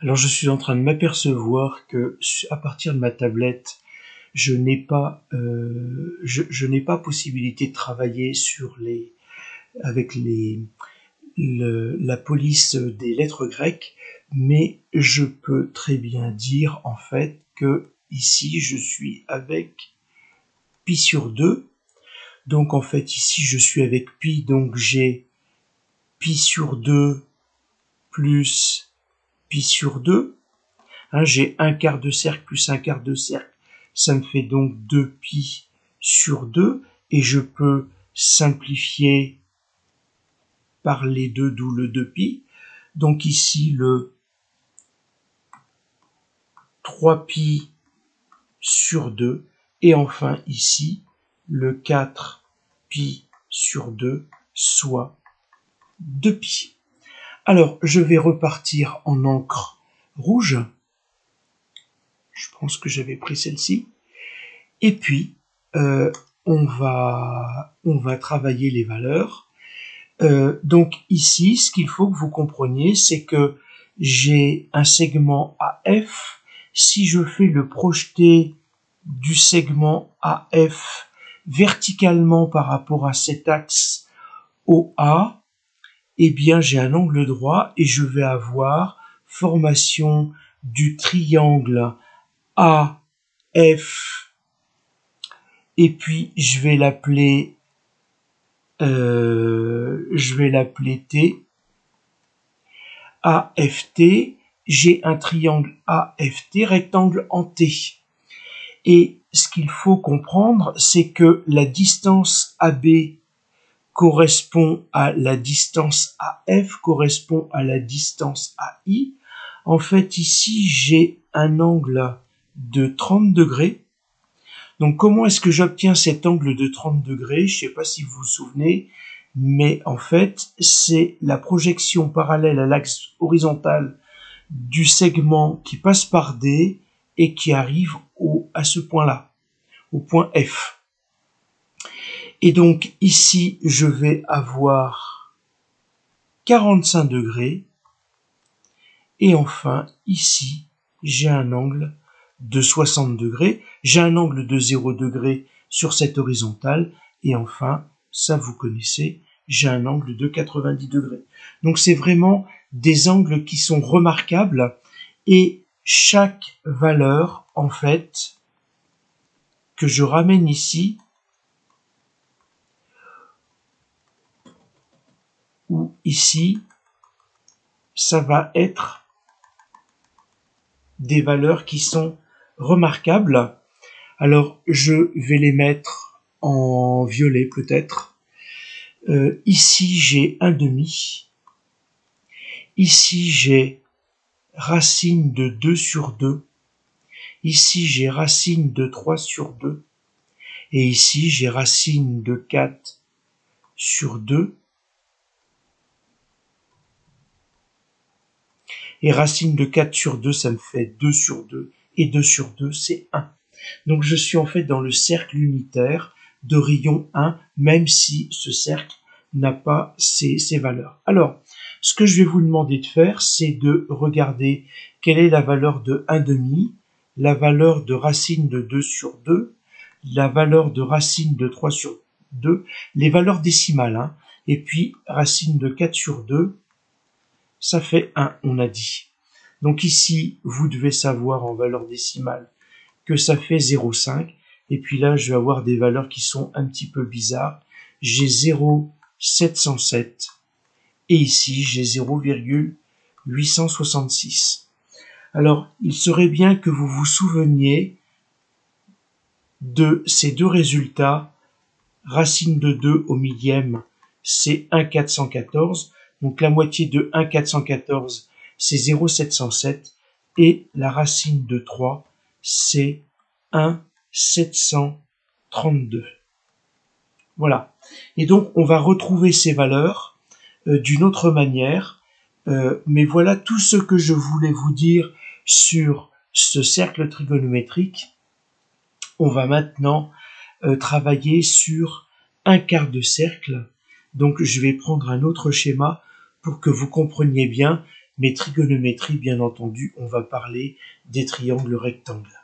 Alors je suis en train de m'apercevoir que à partir de ma tablette, je n'ai pas, je n'ai pas possibilité de travailler avec la police des lettres grecques, mais je peux très bien dire en fait que ici je suis avec pi sur 2. Donc en fait ici je suis avec pi, donc j'ai pi sur 2 plus pi sur 2. J'ai un quart de cercle plus un quart de cercle, ça me fait donc 2pi sur 2, et je peux simplifier par les deux, d'où le 2pi. Donc ici le 3pi sur 2, et enfin ici le 4pi sur 2, soit 2pi. Alors je vais repartir en encre rouge. Je pense que j'avais pris celle-ci. Et puis, on va travailler les valeurs. Donc ici, ce qu'il faut que vous compreniez, c'est que j'ai un segment AF. Si je fais le projeté du segment AF verticalement par rapport à cet axe OA, eh bien j'ai un angle droit et je vais avoir formation du triangle AF, et puis je vais l'appeler T. AFT, j'ai un triangle AFT, rectangle en T. Et ce qu'il faut comprendre, c'est que la distance AB correspond à la distance AF, correspond à la distance AI. En fait, ici, j'ai un angle de 30 degrés. Donc, comment est-ce que j'obtiens cet angle de 30 degrés? Je ne sais pas si vous vous souvenez, mais en fait, c'est la projection parallèle à l'axe horizontal du segment qui passe par D et qui arrive à ce point-là, au point F. Et donc, ici, je vais avoir 45 degrés. Et enfin, ici, j'ai un angle de 60 degrés. J'ai un angle de 0 degré sur cette horizontale. Et enfin, ça vous connaissez, j'ai un angle de 90 degrés. Donc c'est vraiment des angles qui sont remarquables. Et chaque valeur, en fait, que je ramène ici, ou ici, ça va être des valeurs qui sont remarquables. Alors, je vais les mettre en violet peut-être. Ici, j'ai 1/2. Ici, j'ai racine de 2 sur 2. Ici, j'ai racine de 3 sur 2. Et ici, j'ai racine de 4 sur 2. Et racine de 4 sur 2, ça me fait 2 sur 2. Et 2 sur 2, c'est 1. Donc je suis en fait dans le cercle unitaire de rayon 1, même si ce cercle n'a pas ces valeurs. Alors, ce que je vais vous demander de faire, c'est de regarder quelle est la valeur de 1/2, la valeur de racine de 2 sur 2, la valeur de racine de 3 sur 2, les valeurs décimales, et puis racine de 4 sur 2, ça fait 1, on a dit. Donc ici, vous devez savoir en valeur décimale que ça fait 0,5. Et puis là, je vais avoir des valeurs qui sont un petit peu bizarres. J'ai 0,707. Et ici, j'ai 0,866. Alors, il serait bien que vous vous souveniez de ces deux résultats. Racine de 2 au millième, c'est 1,414. Donc la moitié de 1,414, c'est 0,707. Et la racine de 3, c'est 1,732. Voilà. Et donc, on va retrouver ces valeurs d'une autre manière. Mais voilà tout ce que je voulais vous dire sur ce cercle trigonométrique. On va maintenant travailler sur un quart de cercle. Donc, je vais prendre un autre schéma pour que vous compreniez bien mais trigonométrie, bien entendu, on va parler des triangles rectangles.